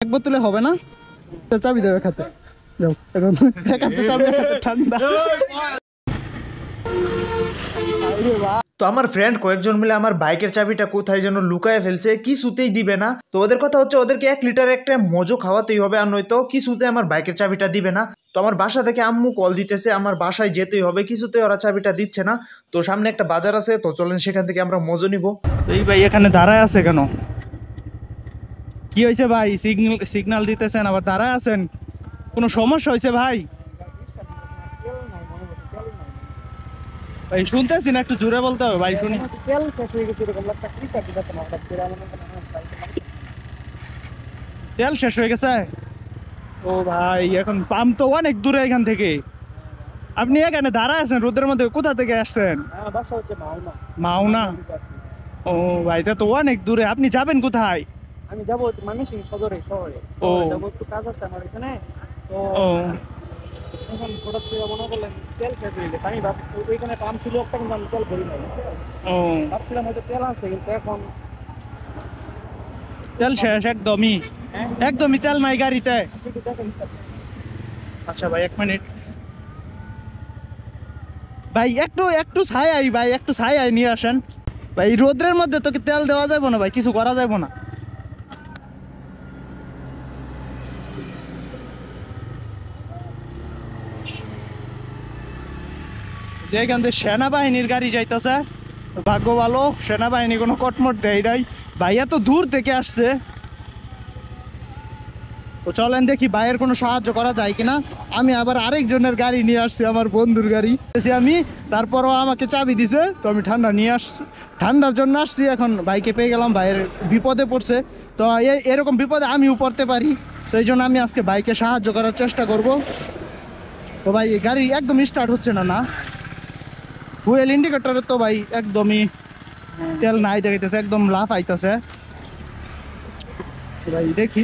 এক বোতলে হবে না, চাবি দেবে খাতে যাও এখন একাতে চাবি ঠান্ডা। তো আমার ফ্রেন্ড কয়েকজন মিলে আমার বাইকের চাবিটা কোথায় যেন লুকায় ফেলছে, কিছুতেই দিবে না। তো ওদের কথা হচ্ছে ওদেরকে 1 লিটার একটা মজো খাওয়াতেই হবে, আর নয়তো কিছুতে আমার বাইকের চাবিটা দিবে না। তো আমার বাসা থেকে আম্মু কল দিতেছে, আমার বাসায় যেতেই হবে, কিছুতে ওরা চাবিটা দিচ্ছে না। তো সামনে একটা বাজার আছে, তো চলেন সেখান থেকে আমরা মজো নিব। তো এই ভাই এখানে দাঁড়ায় আছে কেন? কি হয়েছে ভাই? সিগন্যাল দিতেছেন আবার দাঁড়ায় আছেন, কোনো সমস্যা হয়েছে ভাই? ভাই শুনতেছি না, একটু জোরে বলতে হবে ভাই, শুনি। তেল শেষ হয়ে গেছে? ও ভাই এখন পাম্প তো অনেক দূরে এখান থেকে, আপনি এখানে দাঁড়ায় আছেন রোদের মধ্যে, কোথা থেকে আসছেন? মাওনা। ও ভাই তা তো অনেক দূরে, আপনি যাবেন কোথায়? আমি যাবো ময়মনসিংহ সদরে শহরে, ও যাবো, একটু কাজ আছে আমার এখানে। তো ও এখন হঠাৎ করে মনে করলেন তেল শেষ হয়ে গেছে। আমি ওইখানে পাম্প ছিল একটা, কিন্তু আমি তেল ভরি নাই। ও ভাবছিলাম হয়তো তেল আছে, কিন্তু এখন তেল শেষ একদমই, একদমই তেল নাই গাড়িতে। আচ্ছা ভাই 1 মিনিট ভাই, একটু একটু ছাই ভাই, একটু ছাই নিয়ে আসেন ভাই। রোদ্রের মধ্যে তোকে তেল দেওয়া যাবে না ভাই, কিছু করা যাবে না। যেখান থেকে সেনাবাহিনীর গাড়ি যাইতেছে, ভাগ্য ভালো সেনাবাহিনী কোনো কটমট দেয় নাই, ভাই এত দূর থেকে আসছে। তো চলেন দেখি ভাইয়ের কোনো সাহায্য করা যায় কিনা। আমি আবার আরেকজনের গাড়ি নিয়ে আসছি, আমার বন্ধুর গাড়ি আমি, তারপরও আমাকে চাবি দিছে, তো আমি ঠান্ডা নিয়ে আসছি, ঠান্ডার জন্য আসছি। এখন বাইকে পেয়ে গেলাম, ভাইয়ের বিপদে পড়ছে, তো এরকম বিপদে আমিও পড়তে পারি, তো এই জন্য আমি আজকে বাইকে সাহায্য করার চেষ্টা করব। তো ভাই গাড়ি একদম স্টার্ট হচ্ছে না, না ফুয়েল ইন্ডিকেটরে তো ভাই একদমই তেল নাই দেখাইতেছে, একদম লাফ আইতেছে ভাই। দেখি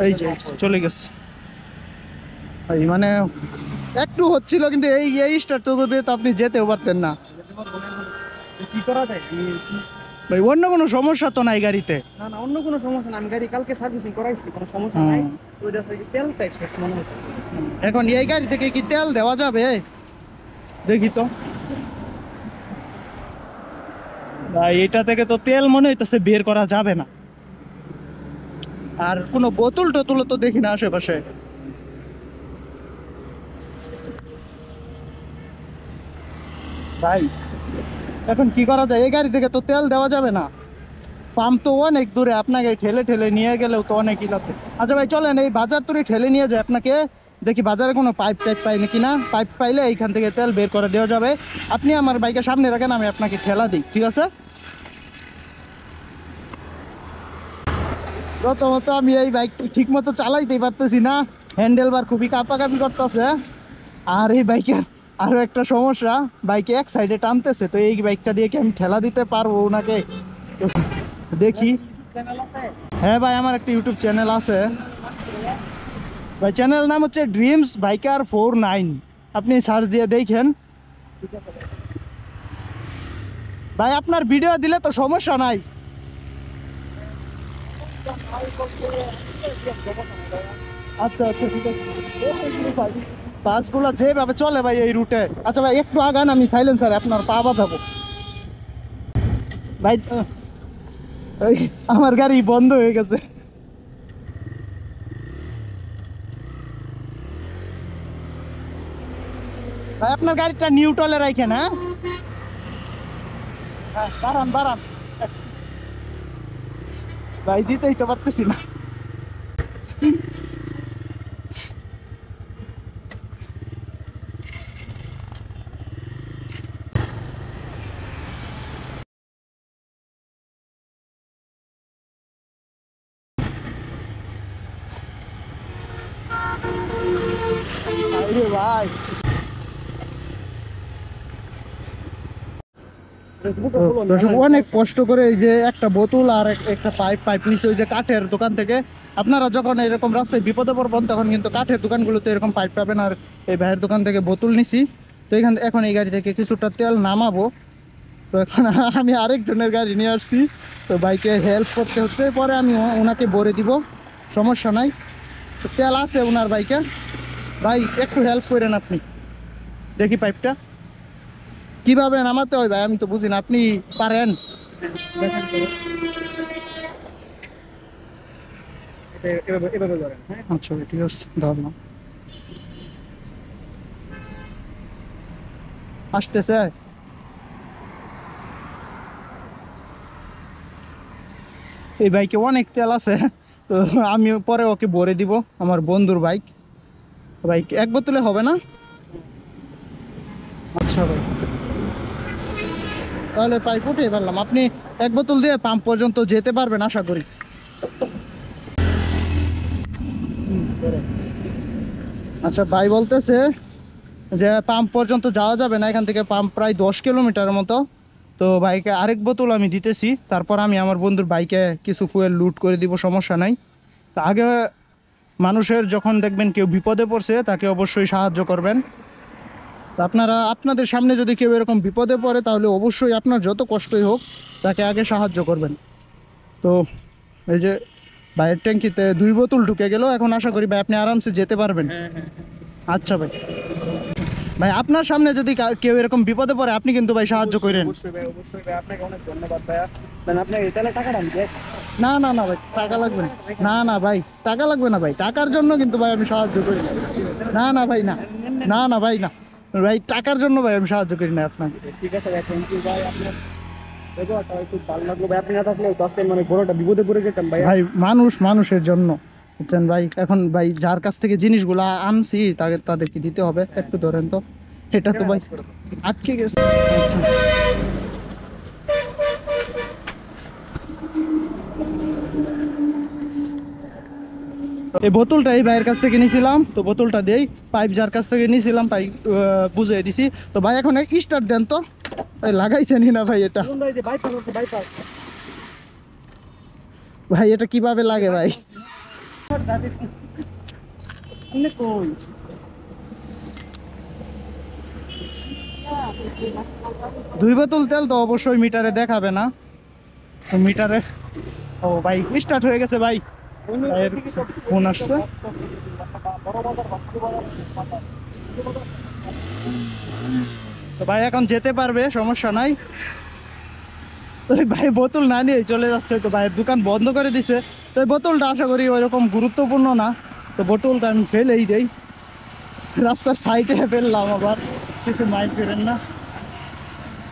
এই যে চলে গেছে ভাই, মানে একটু হচ্ছিল, কিন্তু এই স্টার্ট তো দিয়ে তো আপনি যেতেও পারতেন না কি করা যায় ভাই। অন্য কোনো সমস্যা তো নাই গাড়িতে? না না, অন্য কোনো সমস্যা না, আমি গাড়ি কালকে সার্ভিসিং করাইছি, কোনো সমস্যা নাই। ওইটা থেকে তেলটাই শেষ মনে হচ্ছে। এখন এই গাড়ি থেকে কি তেল দেওয়া যাবে? দেখি তো ভাই, এটা থেকে তো তেল মনে হইতেছে বের করা যাবে না, আর কোনো বোতল টোতল তো দেখি না আশেপাশে। ভাই এখন কি করা যায়? এই গাড়ি থেকে তো তেল দেওয়া যাবে না, পাম্প তো অনেক দূরে, আপনাকে ঠেলে ঠেলে নিয়ে গেলেও তো অনেকই লাগবে। আচ্ছা ভাই চলেন এই বাজার তুলে ঠেলে নিয়ে যায় আপনাকে, দেখি বাজারে কোনো পাইপ টাইপ পাই নাকি না। পাইপ পাইলে এইখান থেকে তেল বের করে দেওয়া যাবে। আপনি আমার বাইকের সামনে রাখেন, আমি আপনাকে ঠেলা দিই, ঠিক আছে? প্রথমত আমি এই বাইক ঠিক মতো চালাইতেই পারতেছি না, হ্যান্ডেল বার খুবই কাঁপাকাঁপি করতেছে। আর এই বাইকের আরও একটা সমস্যা, বাইকে এক সাইডে টানতেছে, তো এই বাইকটা দিয়ে কি আমি ঠেলা দিতে পারবো ওনাকে? তো দেখি। হ্যাঁ ভাই আমার একটা ইউটিউব চ্যানেল আছে ভাই, চ্যানেলের নাম হচ্ছে ড্রিমস বাইকার 49, আপনি সার্চ দিয়ে দেখেন ভাই। আপনার ভিডিও দিলে তো সমস্যা নাই। আচ্ছা আচ্ছা ঠিক আছে, বাসগুলো যেভাবে চলে ভাই এই রুটে। আচ্ছা ভাই একটু আগান, আমি সাইলেন্সারে আপনার পা বাজাবো ভাই। ওই আমার গাড়ি বন্ধ হয়ে গেছে ভাই, আপনার গাড়িটা নিউট্রালে রাখেন। হ্যাঁ বাড়ান বাড়ান ভাই, দিতেই তো পারতেছি না। ভাই অনেক কষ্ট করে এই যে একটা বোতল আর একটা পাইপ নিচে ওই যে কাঠের দোকান থেকে। আপনারা যখন এরকম রাস্তায় বিপদে পড়বেন তখন কিন্তু কাঠের দোকানগুলোতে এরকম পাইপ পাবেন, আর এই ভাইয়ের দোকান থেকে বোতল নিছি। তো এখন এই গাড়ি থেকে কিছুটা তেল নামাবো, তো এখন আমি আরেকজনের গাড়ি নিয়ে আসছি, তো বাইকে হেল্প করতে হচ্ছে, পরে আমি ওনাকে ভরে দিব, সমস্যা নাই। তো তেল আছে ওনার বাইকে, ভাই একটু হেল্প করেন আপনি, দেখি পাইপটা কিভাবে নামাতে হয় ভাই, আমি তো বুঝি না, আপনি পারেন? দেখেন তো। এভাবে ধরেন, হ্যাঁ। আচ্ছা ভাই, ঠিক আছে, ধরলাম। আসতেছে। এই বাইকে অনেক তেল আছে, তো আমি পরে ওকে ভরে দিব, আমার বন্ধুর বাইক। বাইক এক বোতলে হবে না? আচ্ছা ভাই, তাহলে পাইপ উঠে পারলাম। আপনি এক বোতল দিয়ে পাম্প পর্যন্ত যেতে পারবেন আশা করি। আচ্ছা ভাই বলতেছে যে পাম্প পর্যন্ত যাওয়া যাবে না, এখান থেকে পাম্প প্রায় 10 কিলোমিটারের মতো। তো বাইকে আরেক বোতল আমি দিতেছি, তারপর আমি আমার বন্ধুর বাইকে কিছু ফুয়েল লুট করে দিব, সমস্যা নাই। তো আগে মানুষের যখন দেখবেন কেউ বিপদে পড়ছে তাকে অবশ্যই সাহায্য করবেন। তো আপনারা আপনাদের সামনে যদি কেউ এরকম বিপদে পড়ে তাহলে অবশ্যই আপনার যত কষ্টই হোক তাকে আগে সাহায্য করবেন। তো এই যে ভাইয়ের ট্যাঙ্কিতে 2 বোতল ঢুকে গেল, এখন আশা করি ভাই আপনি আরামসে যেতে পারবেন। আচ্ছা ভাই, ভাই আপনার সামনে যদি কেউ এরকম বিপদে পড়ে আপনি কিন্তু ভাই সাহায্য করেন। অবশ্যই ভাই, অবশ্যই ভাই, আপনাকে অনেক ধন্যবাদ ভাইয়া। আপনি তাহলে টাকাটা আমি দেখ। না না না ভাই, টাকা লাগবে না। না না ভাই, টাকা লাগবে না ভাই, টাকার জন্য কিন্তু ভাই আমি সাহায্য করি না। না না ভাই, না না না ভাই, না ভাই, টাকার জন্য ভাই আমি সাহায্য করি না আপনাকে। ঠিক আছে ভাই, থ্যাংক ইউ ভাই। আপনার ব্যবহারটা ভাই খুব ভালো লাগলো ভাই। আপনি না থাকলে তো আজকে মানে বড়টা বিপদে পড়ে যেতাম ভাই। ভাই মানুষ মানুষের জন্য, বুঝছেন ভাই। এখন ভাই যার কাছ থেকে জিনিসগুলো আনছি তাদেরকে দিতে হবে, একটু ধরেন তো। এটা তো ভাই আটকে গেছে। আচ্ছা। এই বোতলটা এই ভাইয়ের কাছ থেকে নিয়েছিলাম, তো বোতলটা দেই। পাইপ যার কাছ থেকে নিয়েছিলাম পাইপ বুঝিয়ে দিছি। তো ভাই এখন স্টার্ট দেন তো, ভাই লাগাইছেনি না ভাই এটা? কোন ভাই যে বাইপাস আছে, বাইপাস ভাই এটা কিভাবে লাগে ভাই? আপনি কই? 2 বোতল তেল তো অবশ্যই মিটারে দেখাবে না, তো মিটারে। ও ভাই স্টার্ট হয়ে গেছে ভাই, ভাইয়ের ফোন আসছে। তো ভাই এখন যেতে পারবে, সমস্যা নাই। তো এই ভাই বোতল না নিয়ে চলে যাচ্ছে, তো ভাইয়ের দোকান বন্ধ করে দিছে। তো এই বোতলটা আশা করি ওইরকম গুরুত্বপূর্ণ না, তো বোতলটা আমি ফেলেই দেই, রাস্তার সাইডে ফেললাম, আবার কিছু মাইন্ড করেন না।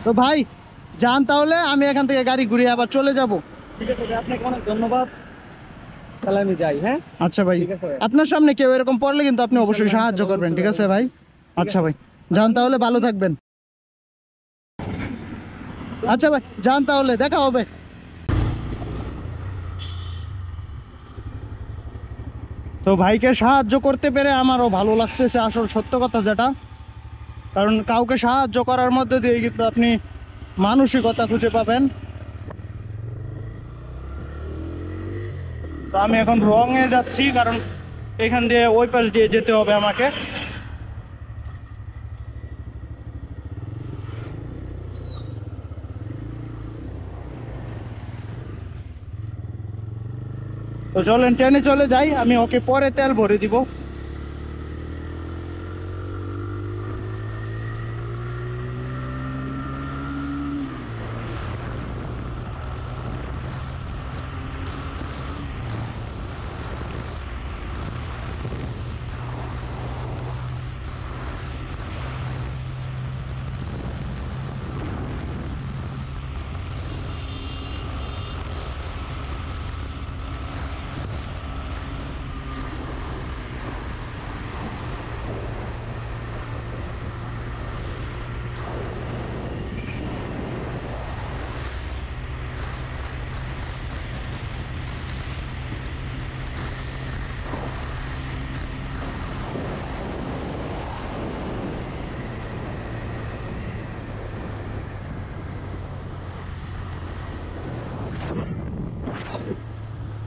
তো ভাই যান তাহলে, আমি এখান থেকে গাড়ি ঘুরিয়ে আবার চলে যাব। ঠিক আছে ভাই, আপনাকে অনেক ধন্যবাদ। তাহলে আমি যাই, হ্যাঁ। আচ্ছা ভাই, ঠিক আছে ভাই। আপনার সামনে কেউ এরকম পড়লে কিন্তু আপনি অবশ্যই সাহায্য করবেন, ঠিক আছে ভাই? আচ্ছা ভাই, যান তাহলে, ভালো থাকবেন। আচ্ছা ভাই যান তাহলে, দেখা হবে। তো ভাইকে সাহায্য করতে পেরে আমারও ভালো লাগতেছে, আসল সত্য কথা যেটা। কারণ কাউকে সাহায্য করার মধ্যে দিয়ে কিন্তু আপনি মানসিকতা খুঁজে পাবেন। তো আমি এখন রঙে যাচ্ছি, কারণ এখান দিয়ে ওই পাশ দিয়ে যেতে হবে আমাকে। তো চলেন ট্রেনে চলে যাই, আমি ওকে পরে তেল ভরে দিব।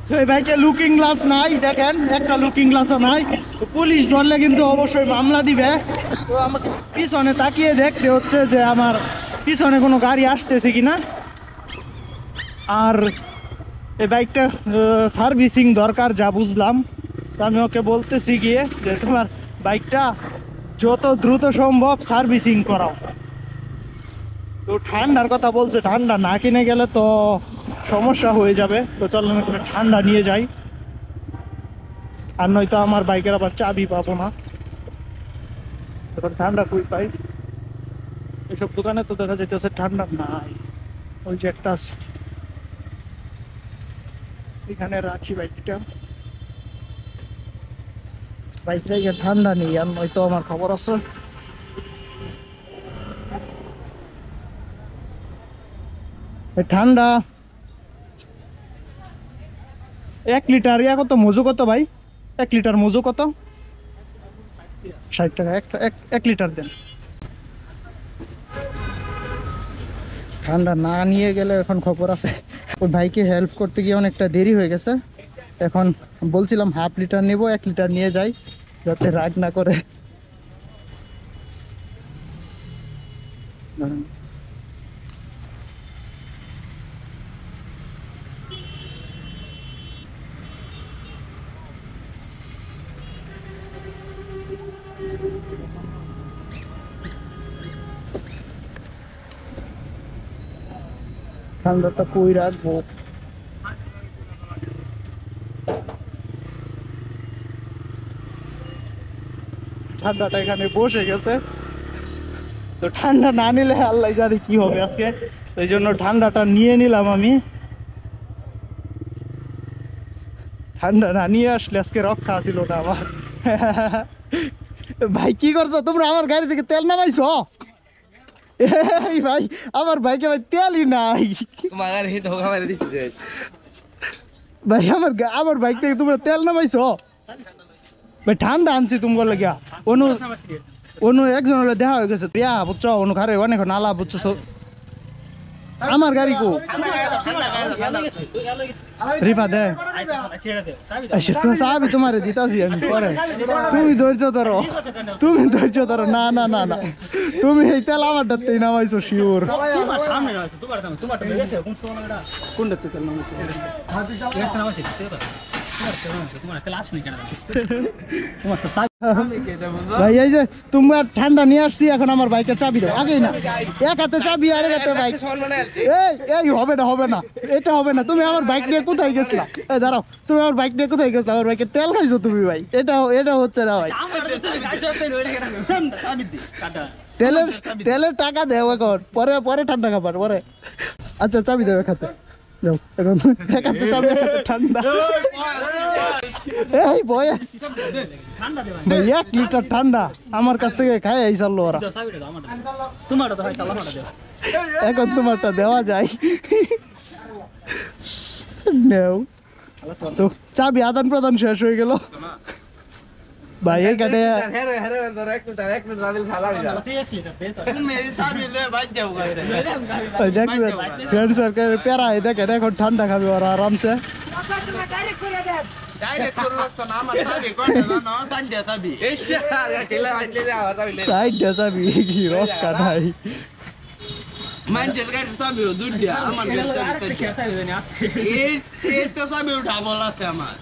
তো এই বাইকে লুকিং গ্লাস নাই, দেখেন একটা লুকিং গ্লাসও নাই। তো পুলিশ ধরলে কিন্তু অবশ্যই মামলা দিবে। তো আমাকে পিছনে তাকিয়ে দেখতে হচ্ছে যে আমার পিছনে কোনো গাড়ি আসতেছে কিনা। আর এই বাইকটা সার্ভিসিং দরকার যা বুঝলাম। তো আমি ওকে বলতেছি গিয়ে যে তোমার বাইকটা যত দ্রুত সম্ভব সার্ভিসিং করাও। তো ঠান্ডার কথা বলছে, ঠান্ডা না কিনে গেলে তো সমস্যা হয়ে যাবে। তো চলো আমি একটু ঠান্ডা নিয়ে যাই, আর নয়তো আমার বাইকের আবার চাবি পাবো না। এখন ঠান্ডা কই পাই? এসব দোকানে তো দেখা যাইতেছে ঠান্ডা নাই। ওই যে একটা আছে, এখানে রাখি বাইকটা। বাইকটা গিয়ে ঠান্ডা নেই, আর নয়তো আমার খবর আছে। ঠান্ডা 1 লিটার ইয়া কত, মজু কত ভাই? 1 লিটার মজু কত? 60 টাকা। 1 লিটার দেন। ঠান্ডা না নিয়ে গেলে এখন খবর আছে। ওই ভাইকে হেল্প করতে গিয়ে অনেকটা দেরি হয়ে গেছে। এখন বলছিলাম হাফ লিটার নেব, 1 লিটার নিয়ে যাই যাতে রাগ না করে। ঠান্ডাটা কই রাখবো? ঠান্ডাটা এখানে বসে গেছে। তো ঠান্ডা না নিলে আল্লাহ জানি কি হবে আজকে। এই জন্য ঠান্ডাটা নিয়ে নিলাম আমি। ঠান্ডা না নিয়ে আসলে আজকে রক্ষা ছিল না আমার। ভাই কি করছো তোমরা? আমার গাড়ি থেকে তেল নামাইছো? এই ভাই আমার বাইকে ভাই তেলই নাই। ভাই আমার বাইক থেকে তোমরা তেল নামাইছো? ভাই ঠান্ডা আনছি তোমার লাগিয়া। অনু একজন হলে দেখা হয়ে গেছে প্রিয়া বুঝছো, অনু খারে অনেক নালা বুঝছো। আমার গাড়ি কো রিফা দে চাবি তোমারে দিতাছি আমি পরে। তুমি ধৈর্য ধরো, তুমি ধৈর্য ধরো। না না না না, তুমি এই তেল আমার ডাতেই নামাইছো শিওর। কোনটাতে তেল নামাইছো? ভাই এই যে তোমার ঠান্ডা নিয়ে আসছি, এখন আমার বাইকের চাবি দাও। আগেই না, এক হাতে চাবি আর এক হাতে বাইক। এই হবে না, হবে না, এটা হবে না। তুমি আমার বাইক নিয়ে কোথায় গেছিলা? এই দাঁড়াও, তুমি আমার বাইক নিয়ে কোথায় গেছিলা? আমার বাইকে তেল খাইছো তুমি ভাই। এটা হচ্ছে না ভাই। তেলের টাকা দেও এখন, পরে ঠান্ডা খাবার পরে। আচ্ছা চাবি দেও এক হাতে। যাও এখন এক হাতে চাবি, এক হাতে ঠান্ডা। এই বয়স 1 লিটার ঠান্ডা আমার কাছ থেকে খাই এই চাললো ওরা। এখন তোমারটা দেওয়া যায়। নেও তো, চাবি আদান প্রদান শেষ হয়ে গেল ভাই। এই কাটে ফ্রেন্ড সার্কেলের প্যারা দেখেন, এখন ঠান্ডা খাবে ওরা আরামসে। সাইড চাবি কি রক্ষা নাই। মানুষের গাড়ি চাবি দুইটা, আমার চাবি উঠা বল আছে আমার।